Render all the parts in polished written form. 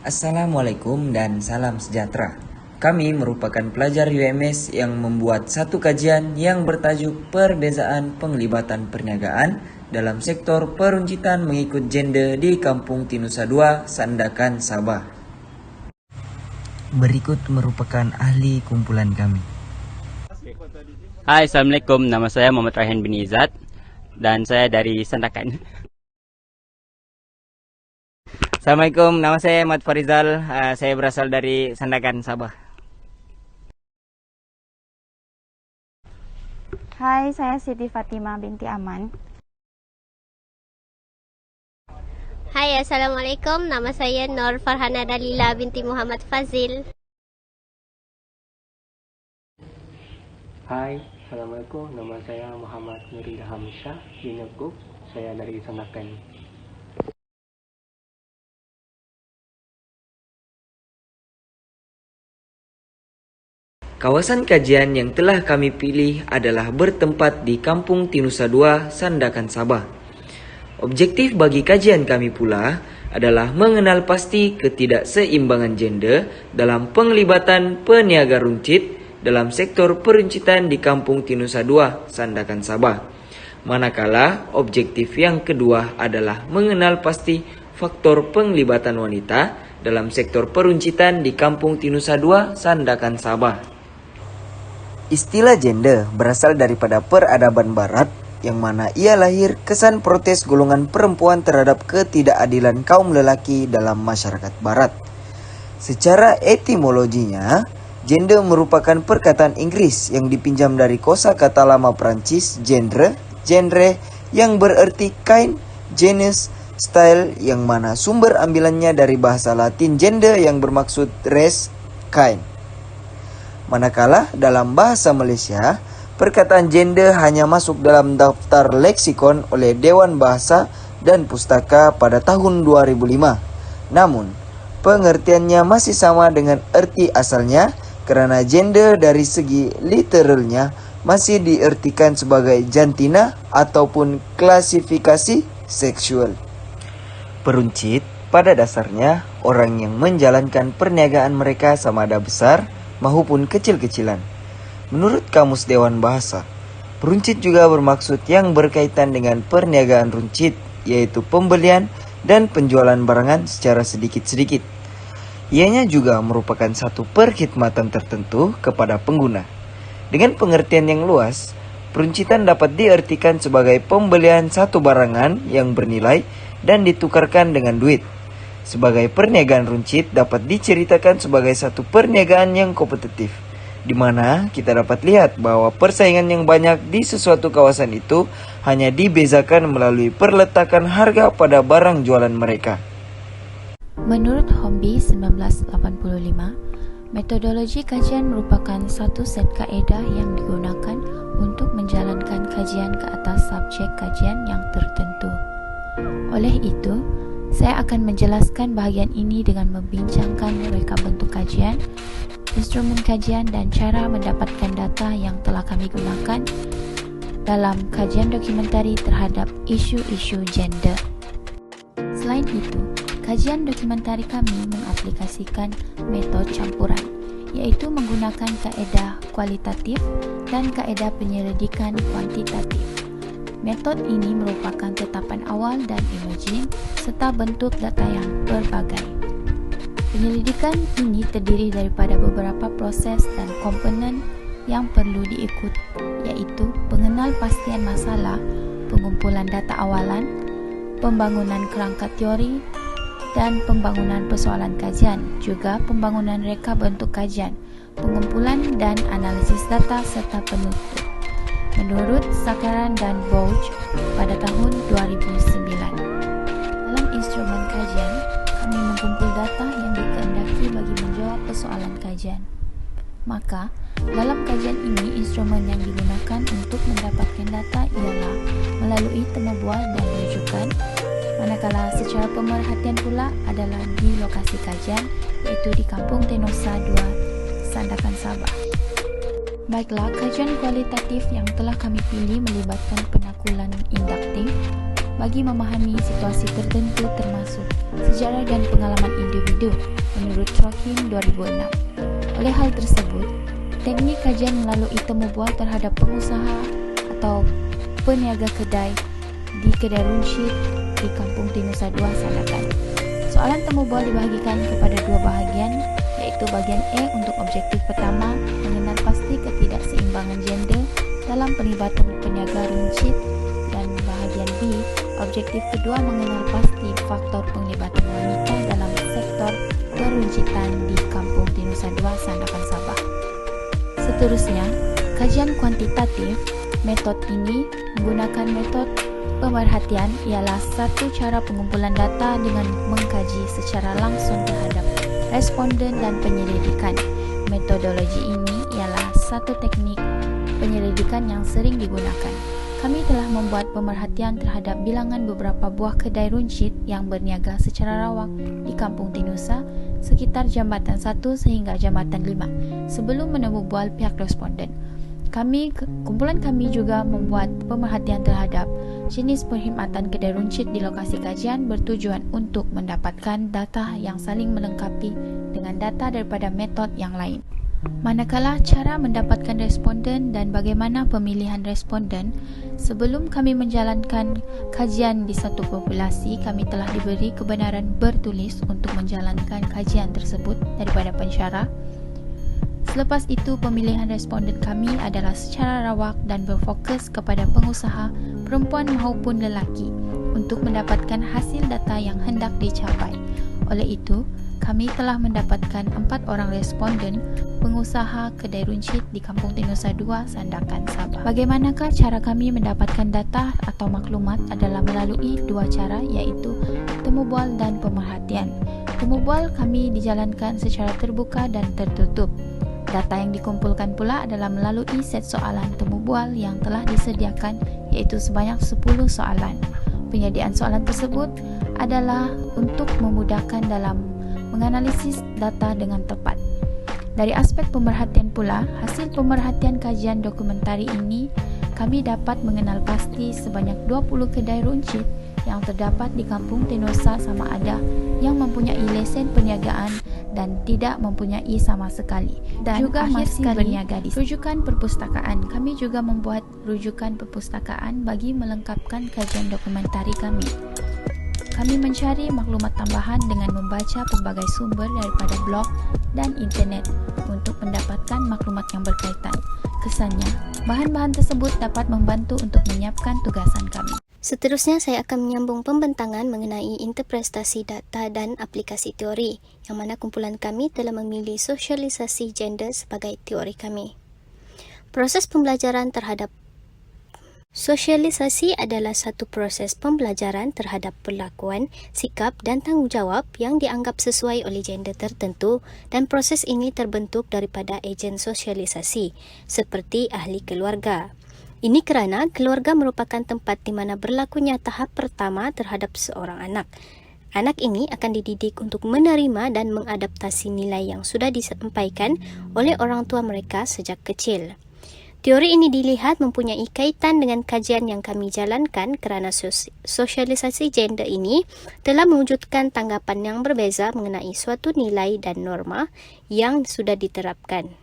Assalamualaikum dan salam sejahtera. Kami merupakan pelajar UMS yang membuat satu kajian yang bertajuk Perbezaan Penglibatan Perniagaan dalam sektor peruncitan mengikut gender di Kampung Tinusa II, Sandakan, Sabah. Berikut merupakan ahli kumpulan kami. Hai, Assalamualaikum. Nama saya Muhammad Raihan bin Izzat dan saya dari Sandakan. Assalamualaikum, nama saya Ahmad Farizal. Saya berasal dari Sandakan, Sabah. Hai, saya Siti Fatimah binti Aman. Hai, Assalamualaikum. Nama saya Nur Farhana Dalila binti Muhammad Fazil. Hai, Assalamualaikum. Nama saya Muhammad Nurida Hamsyah bin Yaqub. Saya dari Sandakan. Kawasan kajian yang telah kami pilih adalah bertempat di Kampung Tinusa II, Sandakan, Sabah. Objektif bagi kajian kami pula adalah mengenal pasti ketidakseimbangan gender dalam penglibatan peniaga runcit dalam sektor peruncitan di Kampung Tinusa II, Sandakan, Sabah. Manakala objektif yang kedua adalah mengenal pasti faktor penglibatan wanita dalam sektor peruncitan di Kampung Tinusa II, Sandakan, Sabah. Istilah gender berasal daripada peradaban barat yang mana ia lahir kesan protes golongan perempuan terhadap ketidakadilan kaum lelaki dalam masyarakat barat. Secara etimologinya, gender merupakan perkataan Inggris yang dipinjam dari kosakata lama Prancis genre yang berarti kind, genus, style yang mana sumber ambilannya dari bahasa Latin gender yang bermaksud race, kind. Manakala dalam bahasa Malaysia, perkataan gender hanya masuk dalam daftar leksikon oleh Dewan Bahasa dan Pustaka pada tahun 2005. Namun, pengertiannya masih sama dengan erti asalnya karena gender dari segi literalnya masih diartikan sebagai jantina ataupun klasifikasi seksual. Peruncit pada dasarnya orang yang menjalankan perniagaan mereka sama ada besar maupun kecil-kecilan. Menurut Kamus Dewan Bahasa, peruncit juga bermaksud yang berkaitan dengan perniagaan runcit, yaitu pembelian dan penjualan barangan secara sedikit-sedikit. Ianya juga merupakan satu perkhidmatan tertentu kepada pengguna. Dengan pengertian yang luas, peruncitan dapat diartikan sebagai pembelian satu barangan yang bernilai dan ditukarkan dengan duit. Sebagai perniagaan runcit dapat diceritakan sebagai satu perniagaan yang kompetitif, di mana kita dapat lihat bahwa persaingan yang banyak di sesuatu kawasan itu hanya dibezakan melalui perletakan harga pada barang jualan mereka. Menurut Hornby 1985, metodologi kajian merupakan satu set kaedah yang digunakan untuk menjalankan kajian ke atas subjek kajian yang tertentu. Oleh itu, saya akan menjelaskan bahagian ini dengan membincangkan reka bentuk kajian, instrumen kajian dan cara mendapatkan data yang telah kami gunakan dalam kajian dokumentari terhadap isu-isu gender. Selain itu, kajian dokumentari kami mengaplikasikan metode campuran, iaitu menggunakan kaedah kualitatif dan kaedah penyelidikan kuantitatif. Metode ini merupakan tetapan awal dan emerging serta bentuk data yang berbagai. Penyelidikan ini terdiri daripada beberapa proses dan komponen yang perlu diikut, iaitu pengenal pastian masalah, pengumpulan data awalan, pembangunan kerangka teori, dan pembangunan persoalan kajian, juga pembangunan reka bentuk kajian, pengumpulan dan analisis data serta penutup. Menurut Sakaran dan Bouch pada tahun 2009. Dalam instrumen kajian, kami mengumpul data yang dikehendaki bagi menjawab persoalan kajian. Maka, dalam kajian ini, instrumen yang digunakan untuk mendapatkan data ialah melalui temu bual dan rujukan, manakala secara pemerhatian pula adalah di lokasi kajian, iaitu di Kampung Tinusa II, Sandakan, Sabah. Baiklah, kajian kualitatif yang telah kami pilih melibatkan penakulan induktif, bagi memahami situasi tertentu termasuk sejarah dan pengalaman individu menurut Trokin 2006. Oleh hal tersebut, teknik kajian melalui temu bual terhadap pengusaha atau peniaga kedai di kedai runcit di Kampung Tinusa 2 Sandakan. Soalan temu bual dibahagikan kepada dua bahagian, yaitu bahagian A untuk objektif pertama, mengenal pasti ketidakseimbangan gender dalam pelibatan peniaga runcit, dan bahagian B, objektif kedua, mengenal pasti faktor penglibatan wanita dalam sektor peruncitan di Kampung Tinusa 2 Sandakan Sabah. Seterusnya, kajian kuantitatif. Metode ini menggunakan metode pemerhatian ialah satu cara pengumpulan data dengan mengkaji secara langsung terhadap responden dan penyelidikan. Metodologi ini ialah satu teknik penyelidikan yang sering digunakan. Kami telah membuat pemerhatian terhadap bilangan beberapa buah kedai runcit yang berniaga secara rawak di Kampung Tinusa sekitar Jambatan 1 sehingga Jambatan 5 sebelum menemu bual pihak responden. Kumpulan kami juga membuat pemerhatian terhadap jenis perkhidmatan kedai runcit di lokasi kajian bertujuan untuk mendapatkan data yang saling melengkapi dengan data daripada metode yang lain. Manakala cara mendapatkan responden dan bagaimana pemilihan responden, sebelum kami menjalankan kajian di satu populasi, kami telah diberi kebenaran bertulis untuk menjalankan kajian tersebut daripada pensyarah. Selepas itu, pemilihan responden kami adalah secara rawak dan berfokus kepada pengusaha perempuan maupun lelaki untuk mendapatkan hasil data yang hendak dicapai. Oleh itu, kami telah mendapatkan 4 orang responden pengusaha kedai runcit di Kampung Tinusa 2 Sandakan Sabah. Bagaimanakah cara kami mendapatkan data atau maklumat adalah melalui dua cara, iaitu temu bual dan pemerhatian. Temu bual kami dijalankan secara terbuka dan tertutup. Data yang dikumpulkan pula adalah melalui set soalan temu bual yang telah disediakan, iaitu sebanyak 10 soalan. Penyediaan soalan tersebut adalah untuk memudahkan dalam menganalisis data dengan tepat. Dari aspek pemerhatian pula, hasil pemerhatian kajian dokumentari ini, kami dapat mengenal pasti sebanyak 20 kedai runcit yang terdapat di Kampung Tinusa sama ada yang mempunyai lesen perniagaan dan tidak mempunyai sama sekali, dan juga masih berniaga di rujukan perpustakaan. Kami juga membuat rujukan perpustakaan bagi melengkapkan kajian dokumentari kami. Kami mencari maklumat tambahan dengan membaca pelbagai sumber daripada blog dan internet untuk mendapatkan maklumat yang berkaitan. Kesannya, bahan-bahan tersebut dapat membantu untuk menyiapkan tugasan kami. Seterusnya, saya akan menyambung pembentangan mengenai interpretasi data dan aplikasi teori, yang mana kumpulan kami telah memilih sosialisasi gender sebagai teori kami. Proses pembelajaran terhadap sosialisasi adalah satu proses pembelajaran terhadap perlakuan, sikap dan tanggungjawab yang dianggap sesuai oleh gender tertentu, dan proses ini terbentuk daripada ejen sosialisasi, seperti ahli keluarga. Ini kerana keluarga merupakan tempat di mana berlakunya tahap pertama terhadap seorang anak. Anak ini akan dididik untuk menerima dan mengadaptasi nilai yang sudah disampaikan oleh orang tua mereka sejak kecil. Teori ini dilihat mempunyai kaitan dengan kajian yang kami jalankan kerana sosialisasi gender ini telah mewujudkan tanggapan yang berbeza mengenai suatu nilai dan norma yang sudah diterapkan.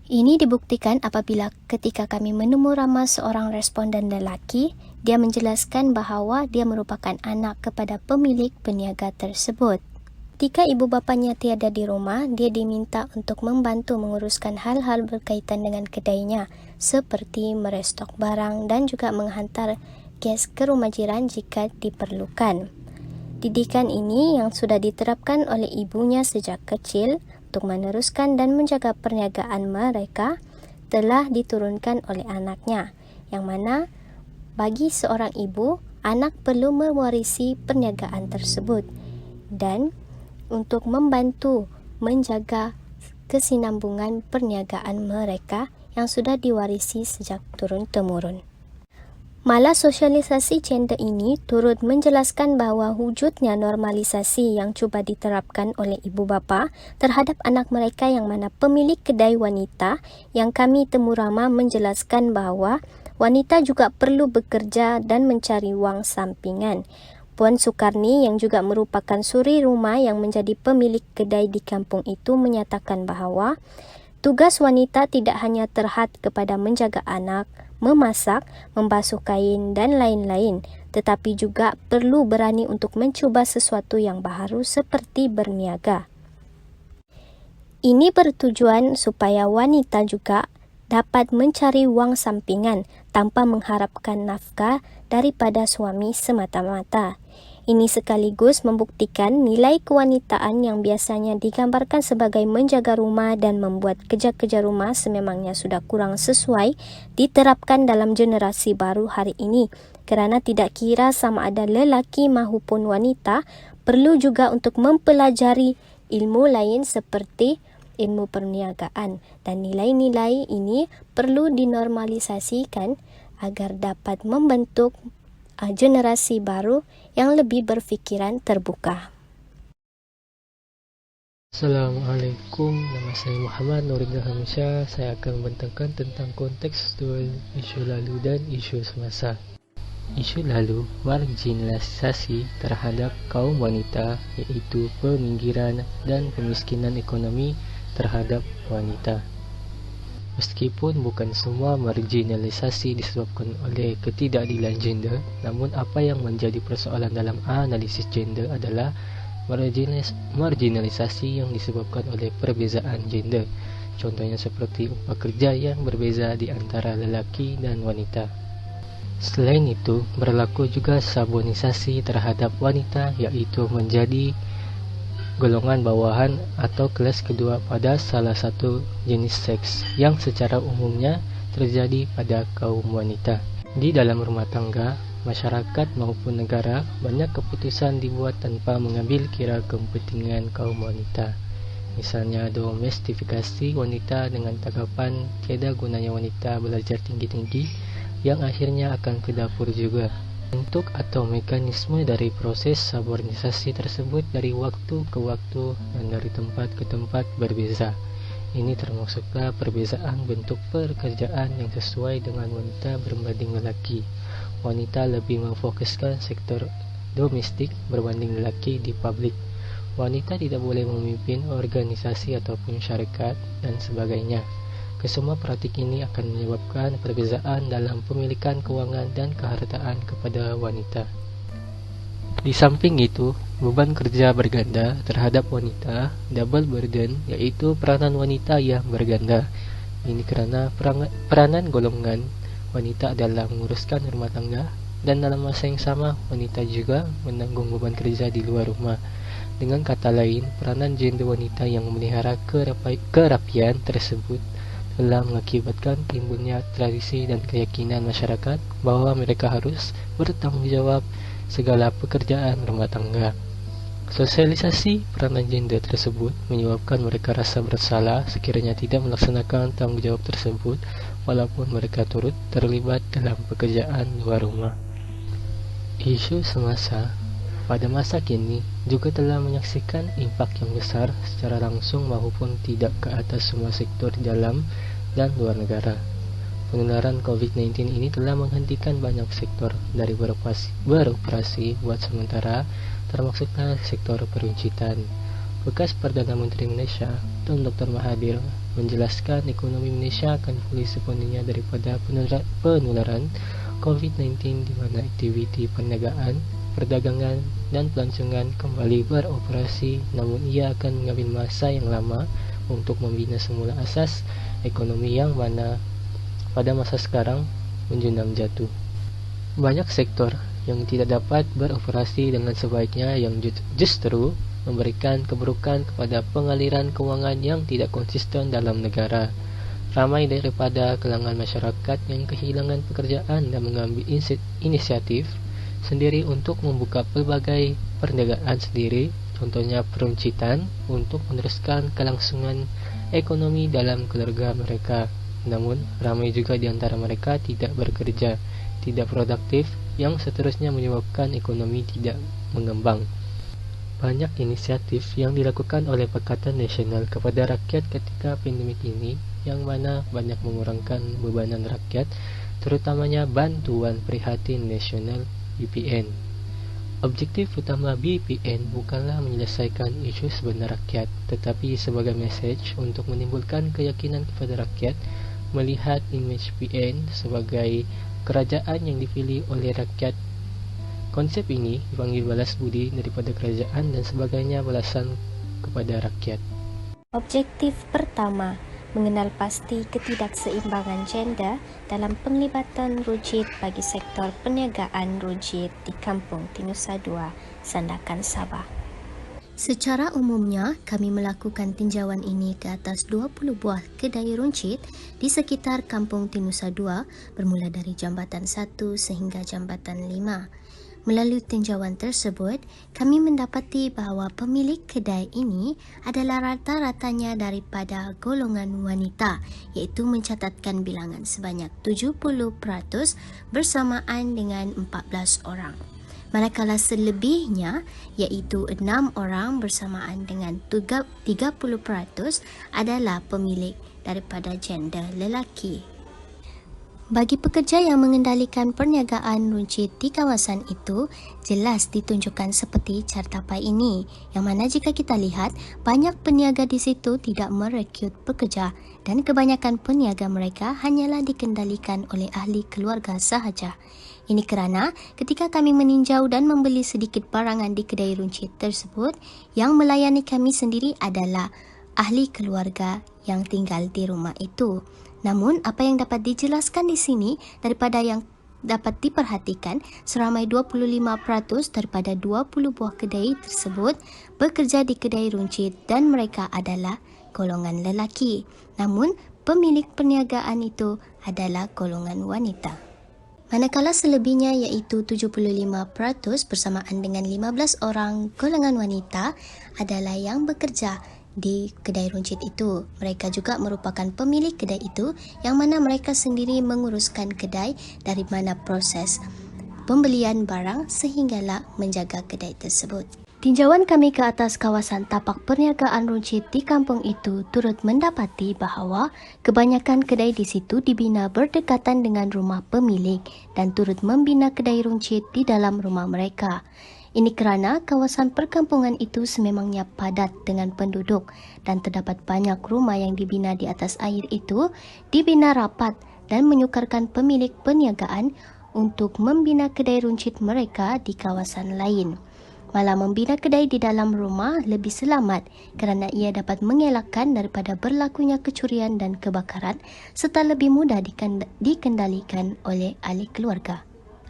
Ini dibuktikan apabila ketika kami menemu ramah seorang responden lelaki, dia menjelaskan bahawa dia merupakan anak kepada pemilik peniaga tersebut. Ketika ibu bapanya tiada di rumah, dia diminta untuk membantu menguruskan hal-hal berkaitan dengan kedainya, seperti merestok barang dan juga menghantar gas ke rumah jiran jika diperlukan. Didikan ini yang sudah diterapkan oleh ibunya sejak kecil untuk meneruskan dan menjaga perniagaan mereka telah diturunkan oleh anaknya, yang mana bagi seorang ibu, anak perlu mewarisi perniagaan tersebut dan untuk membantu menjaga kesinambungan perniagaan mereka yang sudah diwarisi sejak turun-temurun. Malah sosialisasi gender ini turut menjelaskan bahawa wujudnya normalisasi yang cuba diterapkan oleh ibu bapa terhadap anak mereka yang mana pemilik kedai wanita, yang kami temu ramah menjelaskan bahawa wanita juga perlu bekerja dan mencari wang sampingan. Puan Sukarni yang juga merupakan suri rumah yang menjadi pemilik kedai di kampung itu menyatakan bahawa tugas wanita tidak hanya terhad kepada menjaga anak, memasak, membasuh kain dan lain-lain, tetapi juga perlu berani untuk mencuba sesuatu yang baharu seperti berniaga. Ini bertujuan supaya wanita juga dapat mencari wang sampingan tanpa mengharapkan nafkah daripada suami semata-mata. Ini sekaligus membuktikan nilai kewanitaan yang biasanya digambarkan sebagai menjaga rumah dan membuat kerja-kerja rumah sememangnya sudah kurang sesuai diterapkan dalam generasi baru hari ini, kerana tidak kira sama ada lelaki maupun wanita perlu juga untuk mempelajari ilmu lain seperti ilmu perniagaan, dan nilai-nilai ini perlu dinormalisasikan agar dapat membentuk generasi baru yang lebih berfikiran terbuka. Assalamualaikum, nama saya Muhammad Nurindah Hamsyah. Saya akan membentangkan tentang kontekstual isu lalu dan isu semasa. Isu lalu, marginalisasi terhadap kaum wanita, iaitu peminggiran dan kemiskinan ekonomi terhadap wanita. Meskipun bukan semua marginalisasi disebabkan oleh ketidakadilan gender, namun apa yang menjadi persoalan dalam analisis gender adalah marginalisasi yang disebabkan oleh perbezaan gender. Contohnya seperti upah kerja yang berbeza di antara lelaki dan wanita. Selain itu, berlaku juga sabonisasi terhadap wanita, iaitu menjadi golongan bawahan atau kelas kedua pada salah satu jenis seks yang secara umumnya terjadi pada kaum wanita. Di dalam rumah tangga, masyarakat maupun negara, banyak keputusan dibuat tanpa mengambil kira kepentingan kaum wanita. Misalnya domestifikasi wanita dengan tanggapan tiada gunanya wanita belajar tinggi-tinggi yang akhirnya akan ke dapur juga. Bentuk atau mekanisme dari proses sabonisasi tersebut dari waktu ke waktu dan dari tempat ke tempat berbeza. Ini termasuklah perbezaan bentuk pekerjaan yang sesuai dengan wanita berbanding lelaki. Wanita lebih memfokuskan sektor domestik berbanding lelaki di publik. Wanita tidak boleh memimpin organisasi ataupun syarikat dan sebagainya. Kesemua praktik ini akan menyebabkan perbezaan dalam pemilikan kewangan dan kehartaan kepada wanita. Di samping itu, beban kerja berganda terhadap wanita, double burden, iaitu peranan wanita yang berganda. Ini kerana peranan golongan wanita adalah menguruskan rumah tangga, dan dalam masa yang sama, wanita juga menanggung beban kerja di luar rumah. Dengan kata lain, peranan gender wanita yang memelihara kerapian tersebut telah mengakibatkan timbulnya tradisi dan keyakinan masyarakat bahawa mereka harus bertanggungjawab segala pekerjaan rumah tangga. Sosialisasi peranan gender tersebut menyebabkan mereka rasa bersalah sekiranya tidak melaksanakan tanggungjawab tersebut walaupun mereka turut terlibat dalam pekerjaan luar rumah. Isu semasa pada masa kini juga telah menyaksikan impak yang besar secara langsung maupun tidak ke atas semua sektor di dalam dan luar negara. Penularan COVID-19 ini telah menghentikan banyak sektor dari beroperasi buat sementara, termasuklah sektor peruncitan. Bekas Perdana Menteri Malaysia, Tun Dr. Mahathir, menjelaskan ekonomi Malaysia akan pulih sepenuhnya daripada penularan COVID-19 di mana aktiviti perniagaan, perdagangan dan pelancongan kembali beroperasi, namun ia akan mengambil masa yang lama untuk membina semula asas ekonomi yang mana pada masa sekarang menjunam jatuh. Banyak sektor yang tidak dapat beroperasi dengan sebaiknya yang justru memberikan keburukan kepada pengaliran kewangan yang tidak konsisten dalam negara. Ramai daripada kalangan masyarakat yang kehilangan pekerjaan dan mengambil inisiatif sendiri untuk membuka pelbagai perniagaan sendiri, contohnya peruncitan, untuk meneruskan kelangsungan ekonomi dalam keluarga mereka. Namun, ramai juga di antara mereka tidak bekerja, tidak produktif, yang seterusnya menyebabkan ekonomi tidak mengembang. Banyak inisiatif yang dilakukan oleh Pakatan Nasional kepada rakyat ketika pandemik ini, yang mana banyak mengurangkan bebanan rakyat terutamanya bantuan prihatin nasional BPN. Objektif utama BPN bukanlah menyelesaikan isu sebenar rakyat, tetapi sebagai message untuk menimbulkan keyakinan kepada rakyat melihat imej PN sebagai kerajaan yang dipilih oleh rakyat. Konsep ini dipanggil balas budi daripada kerajaan dan sebagainya balasan kepada rakyat. Objektif pertama, mengenal pasti ketidakseimbangan gender dalam penglibatan Rujit bagi sektor perniagaan Rujit di Kampung Tinusa 2, Sandakan, Sabah. Secara umumnya, kami melakukan tinjauan ini ke atas 20 buah kedai runcit di sekitar Kampung Tinusa 2 bermula dari Jambatan 1 sehingga Jambatan 5. Melalui tinjauan tersebut, kami mendapati bahawa pemilik kedai ini adalah rata-ratanya daripada golongan wanita, iaitu mencatatkan bilangan sebanyak 70% bersamaan dengan 14 orang. Manakala selebihnya, iaitu 6 orang bersamaan dengan 30% adalah pemilik daripada gender lelaki. Bagi pekerja yang mengendalikan perniagaan runcit di kawasan itu, jelas ditunjukkan seperti cartapai ini, yang mana jika kita lihat, banyak peniaga di situ tidak merekrut pekerja dan kebanyakan peniaga mereka hanyalah dikendalikan oleh ahli keluarga sahaja. Ini kerana ketika kami meninjau dan membeli sedikit barangan di kedai runcit tersebut, yang melayani kami sendiri adalah ahli keluarga yang tinggal di rumah itu. Namun, apa yang dapat dijelaskan di sini daripada yang dapat diperhatikan, seramai 25% daripada 20 buah kedai tersebut bekerja di kedai runcit dan mereka adalah golongan lelaki. Namun, pemilik perniagaan itu adalah golongan wanita. Manakala selebihnya iaitu 75% bersamaan dengan 15 orang golongan wanita adalah yang bekerja di kedai runcit itu. Mereka juga merupakan pemilik kedai itu yang mana mereka sendiri menguruskan kedai dari mana proses pembelian barang sehinggalah menjaga kedai tersebut. Tinjauan kami ke atas kawasan tapak perniagaan runcit di kampung itu turut mendapati bahawa kebanyakan kedai di situ dibina berdekatan dengan rumah pemilik dan turut membina kedai runcit di dalam rumah mereka. Ini kerana kawasan perkampungan itu sememangnya padat dengan penduduk dan terdapat banyak rumah yang dibina di atas air itu dibina rapat dan menyukarkan pemilik perniagaan untuk membina kedai runcit mereka di kawasan lain. Malah membina kedai di dalam rumah lebih selamat kerana ia dapat mengelakkan daripada berlakunya kecurian dan kebakaran serta lebih mudah dikendalikan oleh ahli keluarga.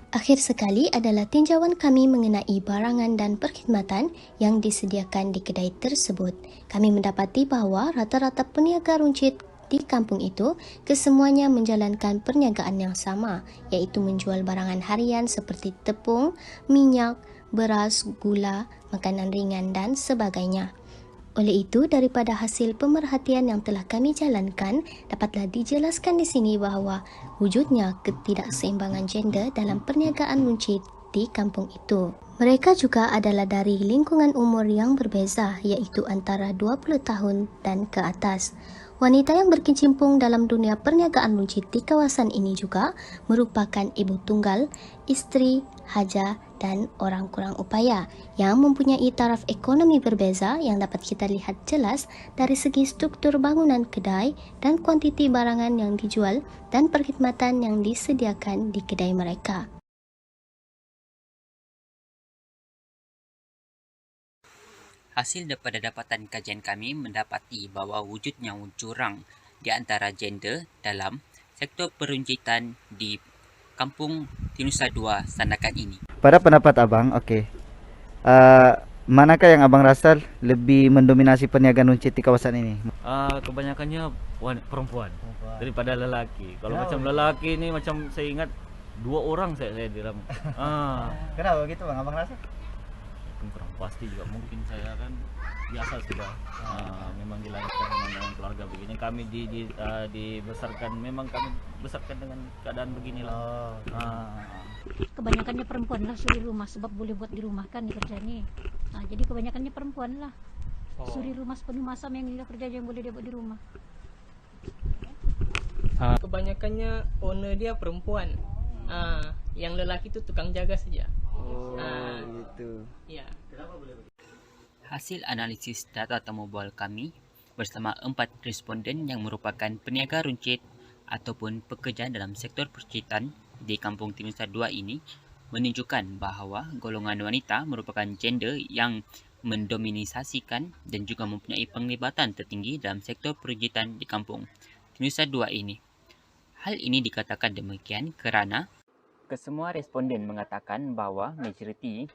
Akhir sekali adalah tinjauan kami mengenai barangan dan perkhidmatan yang disediakan di kedai tersebut. Kami mendapati bahawa rata-rata peniaga runcit di kampung itu kesemuanya menjalankan perniagaan yang sama, iaitu menjual barangan harian seperti tepung, minyak, beras, gula, makanan ringan dan sebagainya. Oleh itu, daripada hasil pemerhatian yang telah kami jalankan, dapatlah dijelaskan di sini bahawa wujudnya ketidakseimbangan gender dalam perniagaan runcit di kampung itu. Mereka juga adalah dari lingkungan umur yang berbeza, iaitu antara 20 tahun dan ke atas. Wanita yang berkecimpung dalam dunia perniagaan runcit di kawasan ini juga merupakan ibu tunggal, isteri, haja dan orang kurang upaya yang mempunyai taraf ekonomi berbeza yang dapat kita lihat jelas dari segi struktur bangunan kedai dan kuantiti barangan yang dijual dan perkhidmatan yang disediakan di kedai mereka. Hasil daripada dapatan kajian kami mendapati bahawa wujudnya jurang di antara gender dalam sektor peruncitan di Kampung Tinusa 2 Sandakan ini. Pada pendapat abang, manakah yang abang rasa lebih mendominasi perniagaan runcit di kawasan ini? Kebanyakannya perempuan daripada lelaki. Kalau macam lelaki ni macam saya ingat 2 orang saya diram. Kenapa begitu bang? Abang rasa? Kurang pasti juga, mungkin saya kan biasa sudah memang dilahirkan dengan keluarga begini. Kami dibesarkan, memang kami besarkan dengan keadaan beginilah. Kebanyakannya perempuan lah suri rumah, sebab boleh buat di rumah kan kerjanya. Jadi kebanyakannya perempuan lah suri rumah sepenuh masa yang kerja yang boleh dia buat di rumah. Kebanyakannya owner dia perempuan. Yang lelaki itu tukang jaga saja. Gitu. Ya. Hasil analisis data temu bual kami bersama 4 responden yang merupakan peniaga runcit ataupun pekerja dalam sektor peruncitan di Kampung Tinusa 2 ini menunjukkan bahawa golongan wanita merupakan gender yang mendominasikan dan juga mempunyai penglibatan tertinggi dalam sektor peruncitan di Kampung Tinusa 2 ini. Hal ini dikatakan demikian kerana kesemua responden mengatakan bahawa majoriti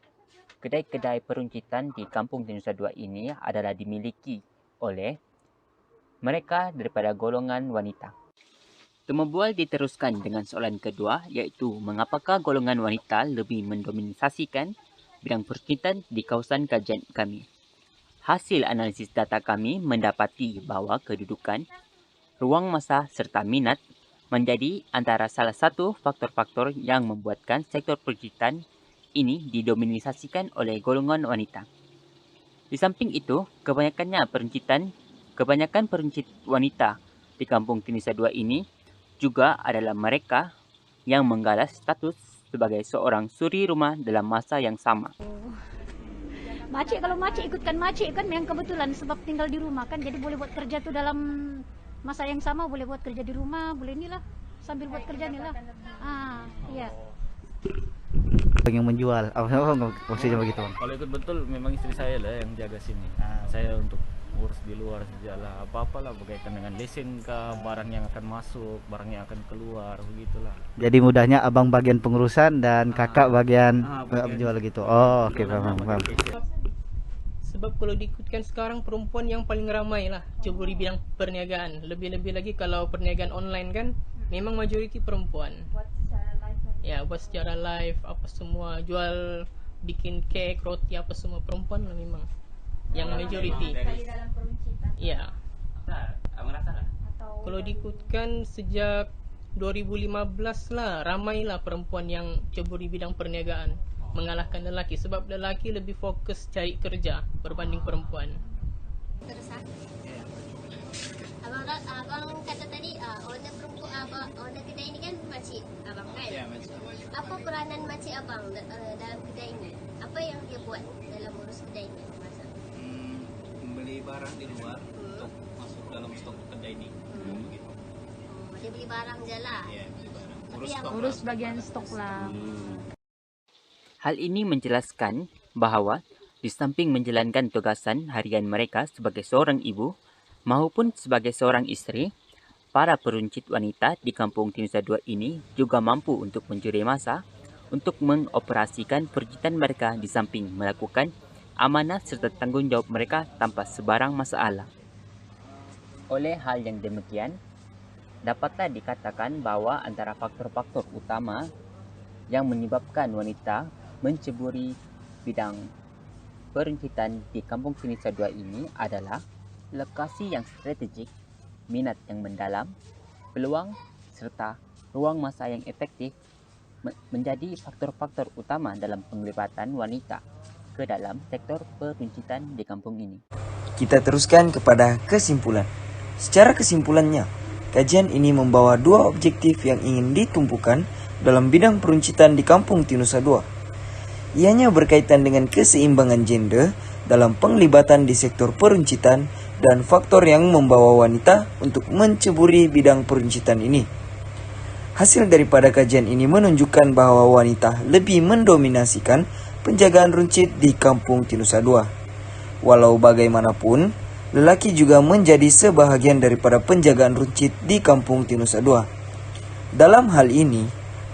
kedai-kedai peruncitan di Kampung Tinusa 2 ini adalah dimiliki oleh mereka daripada golongan wanita. Temu bual diteruskan dengan soalan kedua, iaitu mengapakah golongan wanita lebih mendominasikan bidang peruncitan di kawasan kajian kami. Hasil analisis data kami mendapati bahawa kedudukan, ruang masa serta minat menjadi antara salah satu faktor-faktor yang membuatkan sektor peruncitan ini didominasikan oleh golongan wanita. Di samping itu, kebanyakan peruncit wanita di Kampung Tinusa 2 ini juga adalah mereka yang menggalas status sebagai seorang suri rumah dalam masa yang sama. Makcik, kalau makcik ikutkan makcik kan memang kebetulan sebab tinggal di rumah kan, jadi boleh buat kerja tuh dalam masa yang sama, boleh buat kerja di rumah, boleh inilah sambil buat kerja inilah. Iya. Yang menjual, maksudnya begitu? Kalau ikut betul memang istri saya lah yang jaga sini. Saya untuk urus di luar sajalah, apa-apalah berkaitan dengan lesen kah, barang yang akan masuk, barang yang akan keluar, begitulah. Jadi mudahnya abang bagian pengurusan dan kakak bagian menjual gitu. Oh, oke, paham. Sebab kalau diikutkan sekarang perempuan yang paling ramai lah ceburi bidang perniagaan. Lebih-lebih lagi kalau perniagaan online kan memang majoriti perempuan. Buat secara live apa semua, jual bikin cake, roti apa semua perempuan lah memang. Yang majoriti. Iya. Kalau diikutkan sejak 2015 lah, ramailah perempuan yang ceburi bidang perniagaan mengalahkan lelaki, sebab lelaki lebih fokus cari kerja berbanding perempuan. Abang kata tadi owner kedai ini kan makcik abang kan? Ya, makcik. Apa peranan makcik abang dalam kedai ini? Apa yang dia buat dalam urus kedai ini? Membeli barang di luar untuk masuk dalam stok kedai ini. Begitu. Dia beli barang je lah. Ya, beli barang. Urus bagian stok lah. Hal ini menjelaskan bahawa di samping menjalankan tugasan harian mereka sebagai seorang ibu maupun sebagai seorang isteri, para peruncit wanita di Kampung Tinusa 2 ini juga mampu untuk mencuri masa untuk mengoperasikan peruncitan mereka di samping melakukan amanah serta tanggungjawab mereka tanpa sebarang masalah. Oleh hal yang demikian, dapatlah dikatakan bahawa antara faktor-faktor utama yang menyebabkan wanita menceburi bidang peruncitan di Kampung Tinusa 2 ini adalah lokasi yang strategik, minat yang mendalam, peluang serta ruang masa yang efektif menjadi faktor-faktor utama dalam penglibatan wanita ke dalam sektor peruncitan di kampung ini. Kita teruskan kepada kesimpulan. Secara kesimpulannya, kajian ini membawa dua objektif yang ingin ditumpukan dalam bidang peruncitan di Kampung Tinusa 2. Ianya berkaitan dengan keseimbangan gender dalam penglibatan di sektor peruncitan dan faktor yang membawa wanita untuk menceburi bidang peruncitan ini. Hasil daripada kajian ini menunjukkan bahwa wanita lebih mendominasikan penjagaan runcit di Kampung Tinusa 2. Walau bagaimanapun, lelaki juga menjadi sebahagian daripada penjagaan runcit di Kampung Tinusa 2. Dalam hal ini,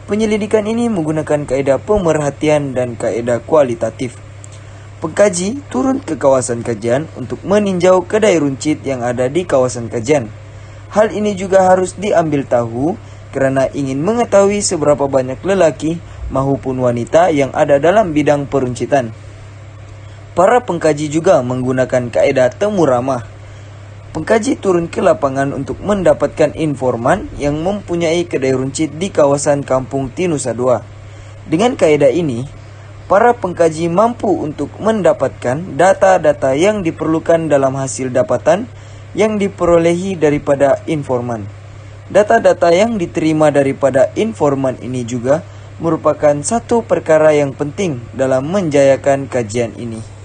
penyelidikan ini menggunakan kaedah pemerhatian dan kaedah kualitatif. Pengkaji turun ke kawasan kajian untuk meninjau kedai runcit yang ada di kawasan kajian. Hal ini juga harus diambil tahu kerana ingin mengetahui seberapa banyak lelaki maupun wanita yang ada dalam bidang peruncitan. Para pengkaji juga menggunakan kaedah temu ramah. Pengkaji turun ke lapangan untuk mendapatkan informan yang mempunyai kedai runcit di kawasan Kampung Tinusa 2. Dengan kaedah ini, para pengkaji mampu untuk mendapatkan data-data yang diperlukan dalam hasil dapatan yang diperolehi daripada informan. Data-data yang diterima daripada informan ini juga merupakan satu perkara yang penting dalam menjayakan kajian ini.